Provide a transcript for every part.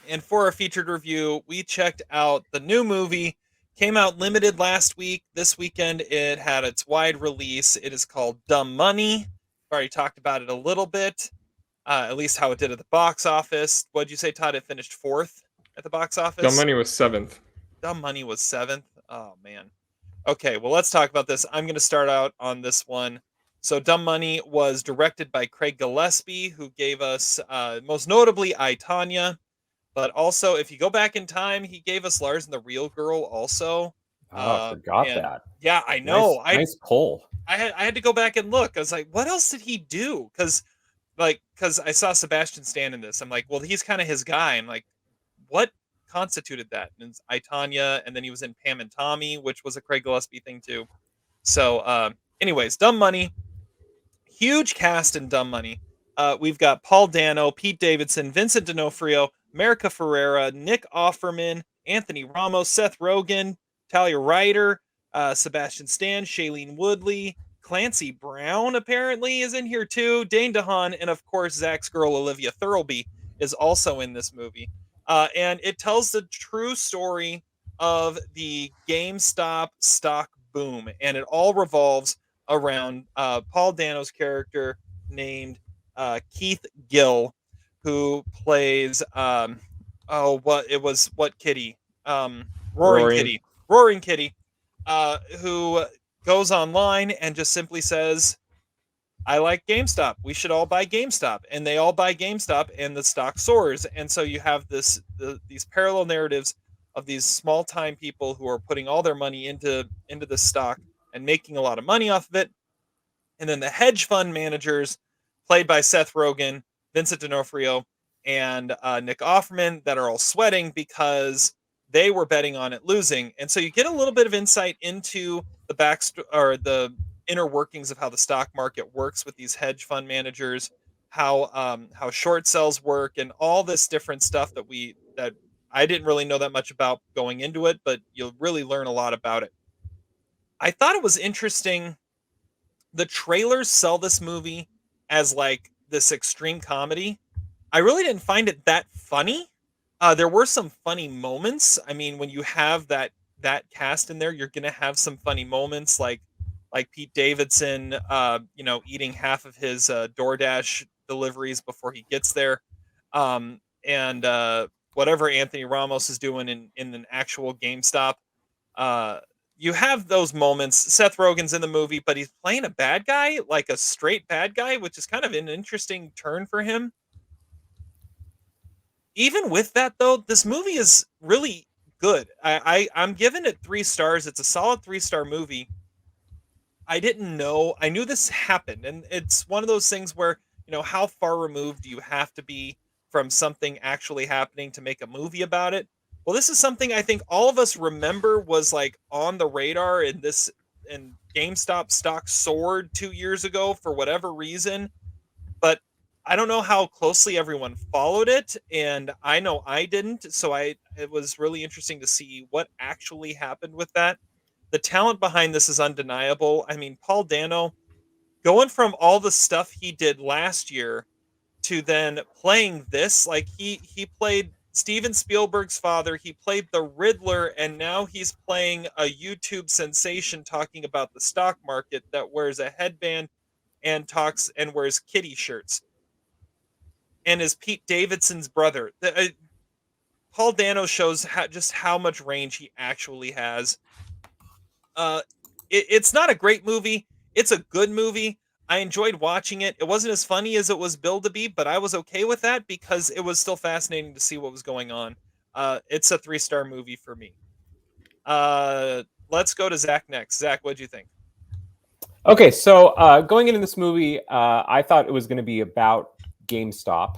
And for our featured review, we checked out the new movie. Came out limited last week. This weekend, it had its wide release. It is called Dumb Money. I've already talked about it a little bit, at least how it did at the box office. What'd you say, Todd? It finished fourth at the box Dumb office. Money was seventh. Dumb Money was seventh. Oh, man. Okay, well, let's talk about this. I'm going to start out on this one. So, Dumb Money was directed by Craig Gillespie, who gave us most notably I, Tanya. But also, if you go back in time, he gave us Lars and the Real Girl also. Oh, forgot And that. yeah, I know. Nice pull. I had to go back and look. I was like, what else did he do? Because I saw Sebastian Stan in this. I'm like, well, he's kind of his guy. I'm like, what constituted that? And it's I, Tanya, and then he was in Pam and Tommy, which was a Craig Gillespie thing too. So, anyways, Dumb Money, huge cast in Dumb Money. We've got Paul Dano, Pete Davidson, Vincent D'Onofrio, America Ferrera, Nick Offerman, Anthony Ramos, Seth Rogan, Talia Ryder, Sebastian Stan, Shailene Woodley, Clancy Brown apparently is in here too, Dane DeHaan, and of course Zach's girl Olivia Thirlby is also in this movie. And it tells the true story of the GameStop stock boom, and it all revolves around Paul Dano's character named Keith Gill, who plays what Kitty, Roaring Roaring. Kitty, Roaring Kitty, who goes online and just simply says, I like GameStop. We should all buy GameStop. And they all buy GameStop and the stock soars. And so you have these parallel narratives of these small time people who are putting all their money into the stock and making a lot of money off of it. And then the hedge fund managers, played by Seth Rogan, Vincent D'Onofrio, and Nick Offerman, that are all sweating because they were betting on it losing. And so you get a little bit of insight into the the inner workings of how the stock market works with these hedge fund managers, how short sells work, and all this different stuff that I didn't really know that much about going into it, but you'll really learn a lot about it. I thought it was interesting. The trailers sell this movie as like this extreme comedy. I really didn't find it that funny. There were some funny moments. I mean, when you have that cast in there, you're gonna have some funny moments, like Pete Davidson, eating half of his DoorDash deliveries before he gets there, and whatever Anthony Ramos is doing in an actual GameStop. Uh, you have those moments. Seth Rogen's in the movie, but he's playing a bad guy, like a straight bad guy, which is kind of an interesting turn for him. Even with that, though, this movie is really good. I'm giving it 3 stars. It's a solid 3-star movie. I didn't know. I knew this happened, and it's one of those things where how far removed do you have to be from something actually happening to make a movie about it? Well, this is something I think all of us remember was like on the radar, and GameStop stock soared 2 years ago for whatever reason, but I don't know how closely everyone followed it, and I know I didn't. So it was really interesting to see what actually happened with that. The talent behind this is undeniable. I mean, Paul Dano, going from all the stuff he did last year to then playing this, like he played Steven Spielberg's father, he played the Riddler, and now he's playing a YouTube sensation talking about the stock market that wears a headband and talks and wears kitty shirts and is Pete Davidson's brother. Paul Dano shows just how much range he actually has. Uh, it's not a great movie. It's a good movie. I enjoyed watching it. It wasn't as funny as it was billed to be, but I was okay with that because it was still fascinating to see what was going on. It's a 3-star movie for me. Let's go to Zach next. Zach, what'd you think? Okay, so going into this movie, I thought it was going to be about GameStop.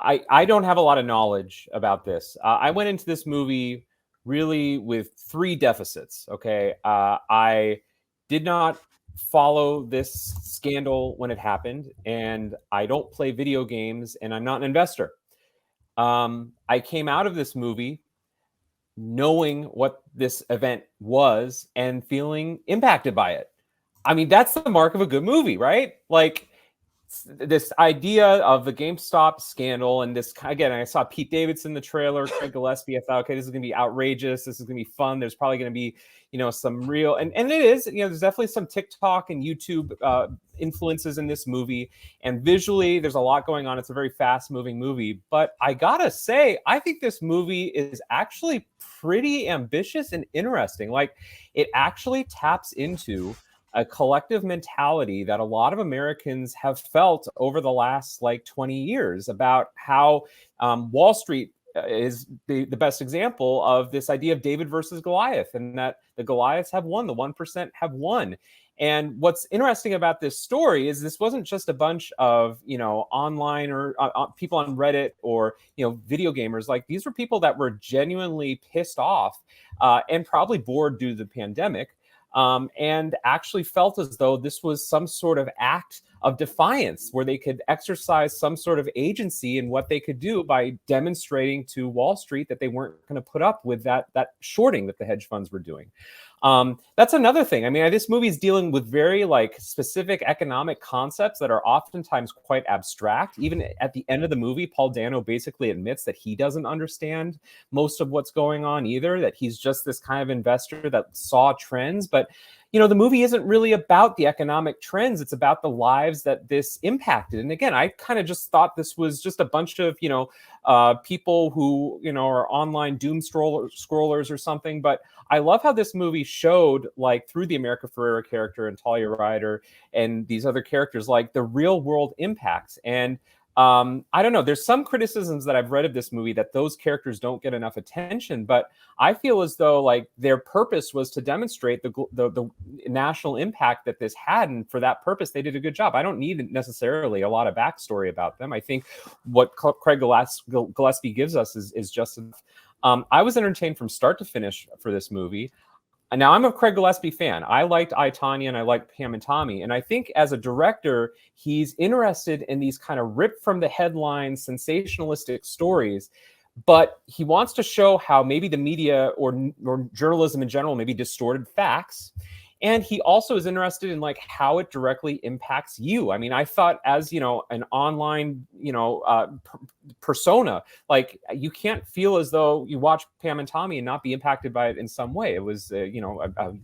I don't have a lot of knowledge about this. I went into this movie really with 3 deficits. Okay, I did not follow this scandal when it happened, and I don't play video games, and I'm not an investor. I came out of this movie knowing what this event was and feeling impacted by it. I mean, that's the mark of a good movie, right? Like, this idea of the GameStop scandal, and this, again, I saw Pete Davidson in the trailer, Craig Gillespie. I thought, okay, this is going to be outrageous. This is going to be fun. There's probably going to be, some real, and it is, there's definitely some TikTok and YouTube influences in this movie. And visually, there's a lot going on. It's a very fast moving movie. But I gotta say, I think this movie is actually pretty ambitious and interesting. Like, it actually taps into a collective mentality that a lot of Americans have felt over the last 20 years about how Wall Street is the best example of this idea of David versus Goliath, and that the Goliaths have won, the 1% have won. And what's interesting about this story is this wasn't just a bunch of, online or people on Reddit or, video gamers. Like, these were people that were genuinely pissed off and probably bored due to the pandemic. And actually felt as though this was some sort of act of defiance where they could exercise some sort of agency in what they could do by demonstrating to Wall Street that they weren't going to put up with that shorting that the hedge funds were doing. That's another thing. I mean, this movie is dealing with very specific economic concepts that are oftentimes quite abstract. Even at the end of the movie, Paul Dano basically admits that he doesn't understand most of what's going on either, that he's just this kind of investor that saw trends. But the movie isn't really about the economic trends. It's about the lives that this impacted. And again, I kind of just thought this was just a bunch of, people who, are online doom scrollers or something. But I love how this movie showed, through the America Ferrera character and Talia Ryder and these other characters, the real world impacts. And I don't know. There's some criticisms that I've read of this movie that those characters don't get enough attention, but I feel as though their purpose was to demonstrate the national impact that this had, and for that purpose, they did a good job. I don't need necessarily a lot of backstory about them. I think what Craig Gillespie gives us is just enough. I was entertained from start to finish for this movie. And now, I'm a Craig Gillespie fan. I liked I, Tonya, and I liked Pam and Tommy. And I think as a director, he's interested in these kind of ripped from the headlines, sensationalistic stories. But he wants to show how maybe the media or journalism in general maybe distorted facts. And he also is interested in how it directly impacts you. I mean, I thought as, an online, persona, you can't feel as though you watch Pam and Tommy and not be impacted by it in some way. It was, a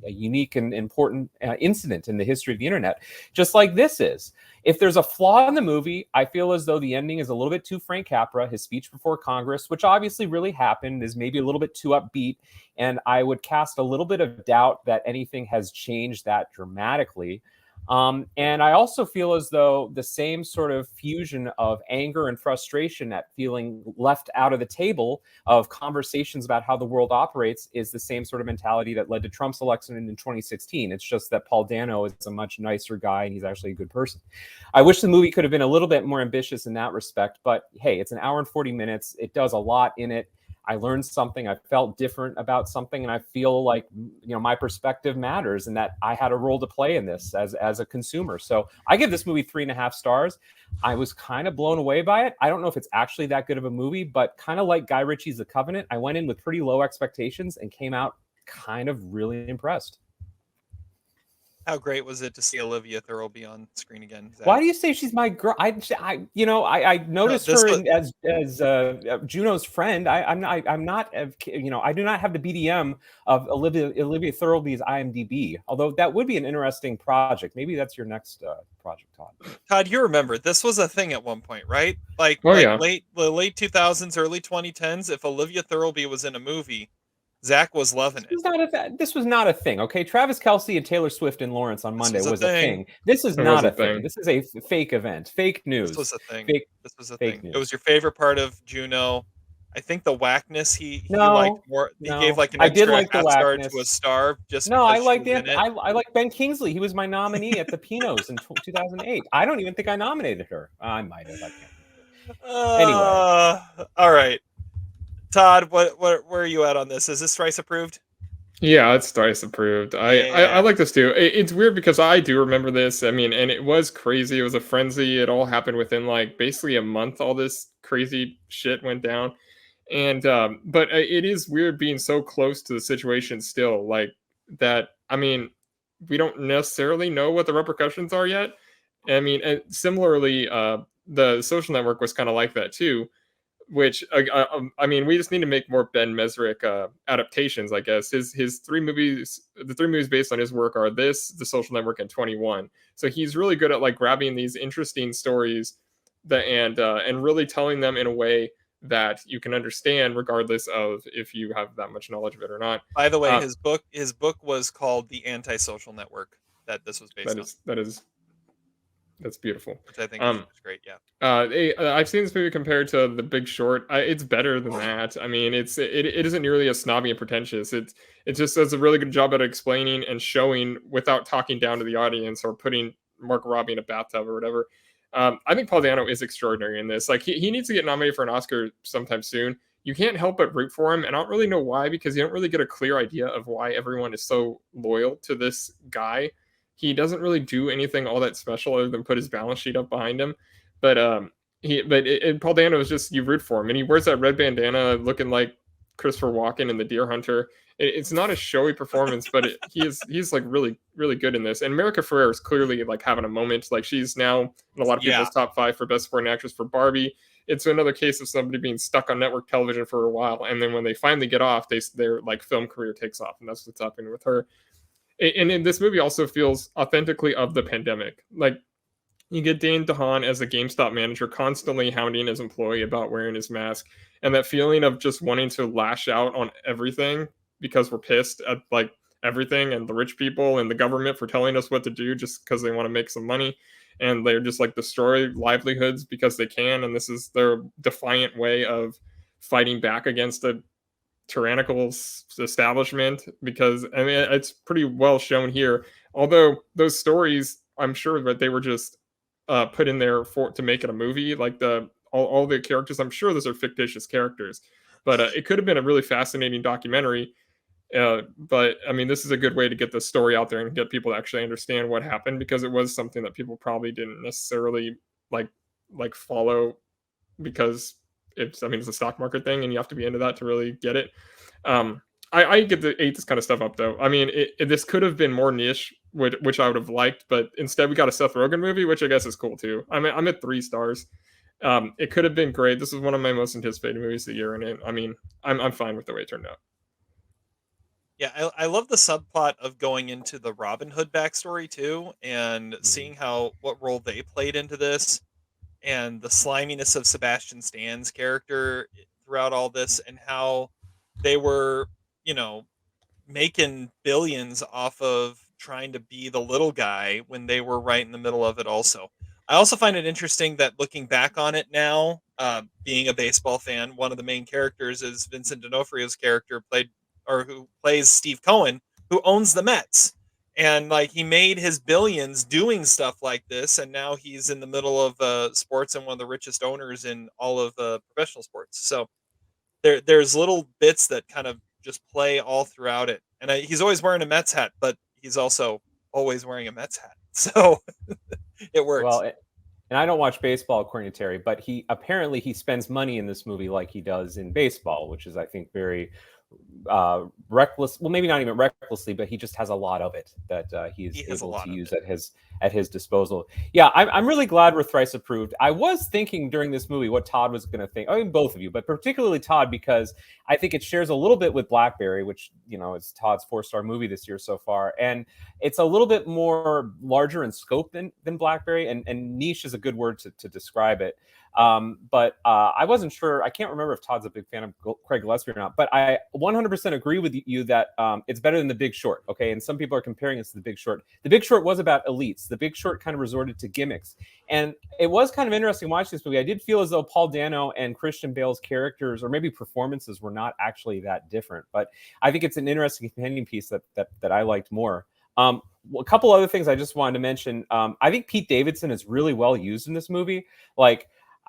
unique and important incident in the history of the internet, just like this is. If there's a flaw in the movie, I feel as though the ending is a little bit too Frank Capra. His speech before Congress, which obviously really happened, is maybe a little bit too upbeat. And I would cast a little bit of doubt that anything has changed that dramatically. And I also feel as though the same sort of fusion of anger and frustration at feeling left out of the table of conversations about how the world operates is the same sort of mentality that led to Trump's election in 2016. It's just that Paul Dano is a much nicer guy and he's actually a good person. I wish the movie could have been a little bit more ambitious in that respect, but hey, it's an hour and 40 minutes. It does a lot in it. I learned something. I felt different about something, and I feel like my perspective matters, and that I had a role to play in this as a consumer. So I give this movie 3.5 stars. I was kind of blown away by it. I don't know if it's actually that good of a movie, but kind of like Guy Ritchie's The Covenant, I went in with pretty low expectations and came out kind of really impressed. How great was it to see Olivia Thirlby on screen again, Zach? Why do you say she's my girl? I noticed her as Juno's friend. I'm not, I do not have the BDM of Olivia Thirlby's IMDb. Although that would be an interesting project. Maybe that's your next project, Todd. Todd, you remember this was a thing at one point, right? Late 2000s, early 2010s. If Olivia Thirlby was in a movie, Zach was loving it. This was not a thing, okay? Travis Kelce and Taylor Swift in Lawrence on Monday was a thing. This is not a thing. This is a fake event, fake news. This was a thing. This was a thing. It was your favorite part of Juno. I think the whackness he liked more. He gave an extra half star to a star. I liked I like Ben Kingsley. He was my nominee at the Pinos in 2008. I don't even think I nominated her. I might have. I can't. Anyway, all right. Todd, where are you at on this? Is this thrice approved? Yeah, it's thrice approved. I like this too. It's weird because I do remember this. I mean, and it was crazy. It was a frenzy. It all happened within basically a month. All this crazy shit went down. And but it is weird being so close to the situation still. That, I mean, we don't necessarily know what the repercussions are yet. I mean, similarly, the Social Network was kind of like that too. Which I mean, we just need to make more Ben Mesrick adaptations. I guess his three movies, the three movies based on his work are this, The Social Network, and 21. So he's really good at like grabbing these interesting stories that and really telling them in a way that you can understand, regardless of if you have that much knowledge of it or not. By the way, Uh, his book was called The Antisocial Network that this was based on, that's beautiful. which I think is great. Yeah. I've seen this movie compared to The Big Short. It's better than that. I mean, it isn't nearly as snobby and pretentious. It just does a really good job at explaining and showing without talking down to the audience or putting Mark Robbie in a bathtub or whatever. I think Paul Dano is extraordinary in this. Like he needs to get nominated for an Oscar sometime soon. You can't help but root for him, and I don't really know why, because you don't really get a clear idea of why everyone is so loyal to this guy. He doesn't really do anything all that special other than put his balance sheet up behind him. But Paul Dano is just, you root for him, and he wears that red bandana looking like Christopher Walken in The Deer Hunter. It's not a showy performance, but he's like really really good in this. And America Ferrera is clearly like having a moment. Like she's now in a lot of people's top 5 for best supporting actress for Barbie. It's another case of somebody being stuck on network television for a while, and then when they finally get off, their like film career takes off, and that's what's happening with her. And this movie also feels authentically of the pandemic. Like you get Dane DeHaan as a GameStop manager constantly hounding his employee about wearing his mask, and that feeling of just wanting to lash out on everything because we're pissed at like everything and the rich people and the government for telling us what to do just because they want to make some money, and they're just like destroy livelihoods because they can, and this is their defiant way of fighting back against a tyrannical establishment. Because I mean, it's pretty well shown here, although those stories, I'm sure that they were just put in there to make it a movie. Like all the characters, I'm sure those are fictitious characters, but it could have been a really fascinating documentary. But I mean, this is a good way to get the story out there and get people to actually understand what happened, because it was something that people probably didn't necessarily like follow, because it's a stock market thing and you have to be into that to really get it. I get to ate this kind of stuff up though. I mean, this could have been more niche, which I would have liked, but instead we got a Seth Rogan movie, which I guess is cool too. I'm at 3 stars. It could have been great. This is one of my most anticipated movies of the year, and I mean, I'm fine with the way it turned out. Yeah, I love the subplot of going into the Robin Hood backstory too, and seeing what role they played into this, and the sliminess of Sebastian Stan's character throughout all this, and how they were, making billions off of trying to be the little guy when they were right in the middle of it also. I also find it interesting that looking back on it now, being a baseball fan, one of the main characters is Vincent D'Onofrio's character who plays Steve Cohen, who owns the Mets. And like he made his billions doing stuff like this, and now he's in the middle of sports and one of the richest owners in all of professional sports. So there's little bits that kind of just play all throughout it. And he's always wearing a Mets hat, but he's also always wearing a Mets hat. So it works. Well, and I don't watch baseball according to Terry, but he spends money in this movie like he does in baseball, which is, I think, very reckless. Well, maybe not even recklessly, but he just has a lot of it that he is able to use at his disposal. Yeah, I'm really glad we're thrice approved. I was thinking during this movie what Todd was going to think. I mean, both of you, but particularly Todd, because I think it shares a little bit with Blackberry, which is Todd's 4-star movie this year so far, and it's a little bit more larger in scope than Blackberry, and niche is a good word to describe it. But I wasn't sure. I can't remember if Todd's a big fan of Craig Gillespie or not, but I 100% agree with you that it's better than The Big Short. Okay. And some people are comparing this to The Big Short. The Big Short was about elites. The Big Short kind of resorted to gimmicks. And it was kind of interesting watching this movie. I did feel as though Paul Dano and Christian Bale's characters, or maybe performances, were not actually that different. But I think it's an interesting companion piece that I liked more. A couple other things I just wanted to mention. I think Pete Davidson is really well used in this movie.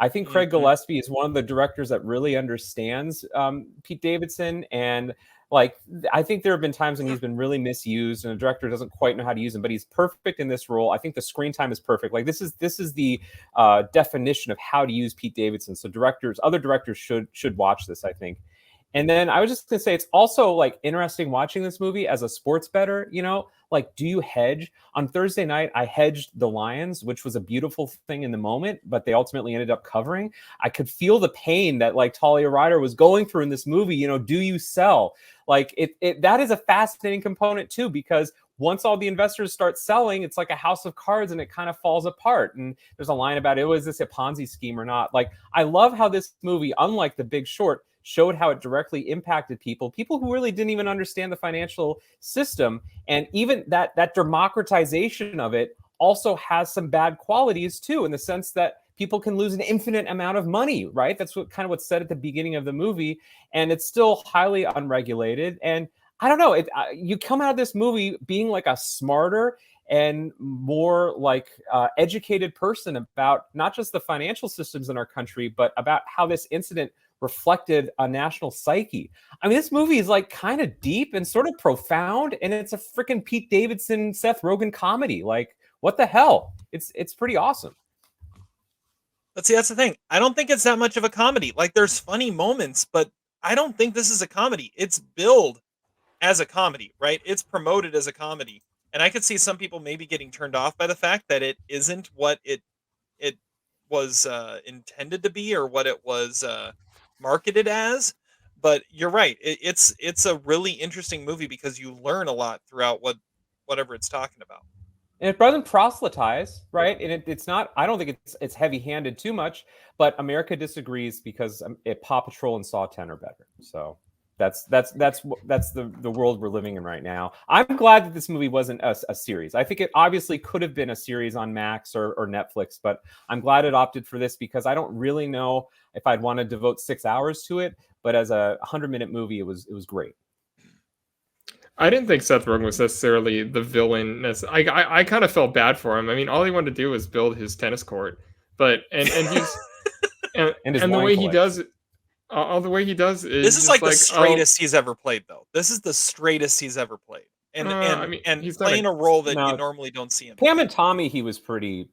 I think Craig Gillespie is one of the directors that really understands Pete Davidson. And I think there have been times when he's been really misused and a director doesn't quite know how to use him, but he's perfect in this role. I think the screen time is perfect. This is the definition of how to use Pete Davidson. So other directors should watch this, I think. And then I was just gonna say, it's also like interesting watching this movie as a sports bettor. You know, like, do you hedge? On Thursday night, I hedged the Lions, which was a beautiful thing in the moment, but they ultimately ended up covering. I could feel the pain that like Talia Ryder was going through in this movie. You know, do you sell? Like that is a fascinating component too, because once all the investors start selling, it's like a house of cards and it kind of falls apart. And there's a line about it, was this a Ponzi scheme or not? Like, I love how this movie, unlike The Big Short, showed how it directly impacted people who really didn't even understand the financial system. And even that democratization of it also has some bad qualities too, in the sense that people can lose an infinite amount of money, right? That's what's said at the beginning of the movie. And it's still highly unregulated. And I don't know, you come out of this movie being like a smarter and more like educated person about not just the financial systems in our country, but about how this incident reflected a national psyche. I mean, this movie is like kind of deep and sort of profound, and it's a freaking Pete Davidson, Seth Rogan comedy. Like, what the hell? It's pretty awesome. But see, that's the thing. I don't think it's that much of a comedy. Like, there's funny moments, but I don't think this is a comedy. It's billed as a comedy, right? It's promoted as a comedy. And I could see some people maybe getting turned off by the fact that it isn't what it was intended to be, or what it was marketed as. But you're right. It's a really interesting movie because you learn a lot throughout whatever it's talking about. And it doesn't proselytize, right? And it's not. I don't think it's heavy-handed too much. But America disagrees because Paw Patrol and Saw 10 are better. So that's the world we're living in right now. I'm glad that this movie wasn't a series. I think it obviously could have been a series on Max or Netflix, but I'm glad it opted for this because I don't really know if I'd want to devote 6 hours to it. But as a 100-minute movie, it was great. I didn't think Seth Rogen was necessarily the villain. I kind of felt bad for him. I mean, all he wanted to do was build his tennis court, but and he's and the way he does it. All the way he does is this is like the straightest he's ever played, though. This is the straightest he's ever played, and I mean, he's playing a role that you normally don't see him. Pam and Tommy, he was pretty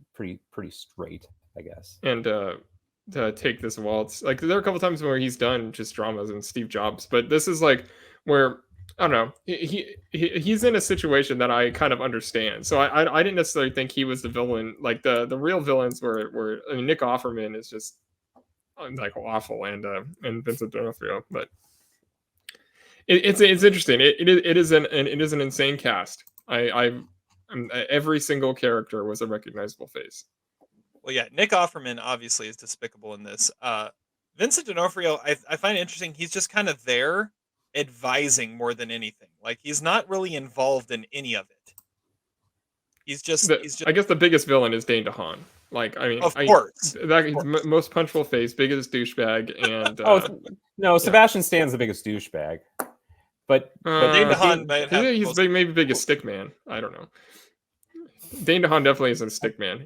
straight, I guess. And to take this waltz, like there are a couple times where he's done just dramas and Steve Jobs, but this is like where I don't know, he's in a situation that I kind of understand. So I didn't necessarily think he was the villain. Like the real villains were I mean, Nick Offerman is just like awful, and Vincent D'Onofrio, but it's interesting. It is an insane cast. Every single character was a recognizable face. Well, yeah, Nick Offerman obviously is despicable in this. Vincent D'Onofrio, I find it interesting. He's just kind of there advising more than anything. Like, he's not really involved in any of it. He's just I guess the biggest villain is Dane DeHaan. Like, I mean, of course, most punchable face, biggest douchebag, and no, Sebastian Stan's the biggest douchebag, but Dane DeHaan he's maybe biggest stick man. I don't know. Dane DeHaan definitely isn't a stick man.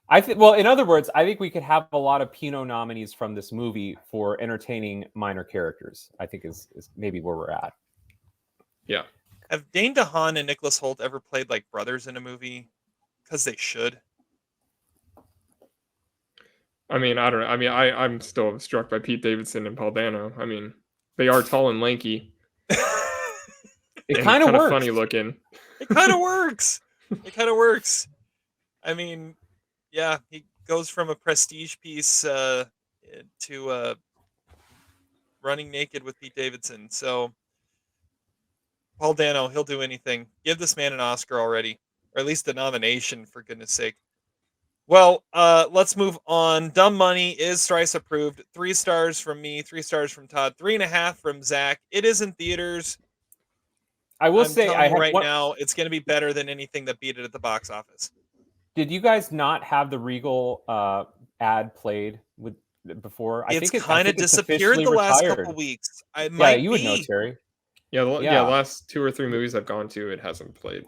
I think. Well, in other words, I think we could have a lot of Pinot nominees from this movie for entertaining minor characters. I think is maybe where we're at. Yeah. Have Dane DeHaan and Nicholas Hoult ever played like brothers in a movie? Because they should. I mean, I don't know. I mean, I'm still struck by Pete Davidson and Paul Dano. I mean, they are tall and lanky. It kind of works. Funny looking. It kind of works. It kind of works. I mean, yeah, he goes from a prestige piece to running naked with Pete Davidson. So Paul Dano, he'll do anything. Give this man an Oscar already. Or at least a nomination, for goodness sake. Well, let's move on. Dumb Money is thrice approved. 3 stars from me, 3 stars from Todd, 3.5 from Zach. It is in theaters. I will say, now, it's going to be better than anything that beat it at the box office. Did you guys not have the Regal ad played before? I think it kind of disappeared the last couple weeks. You would know, Terry. Yeah, last 2 or 3 movies I've gone to, it hasn't played.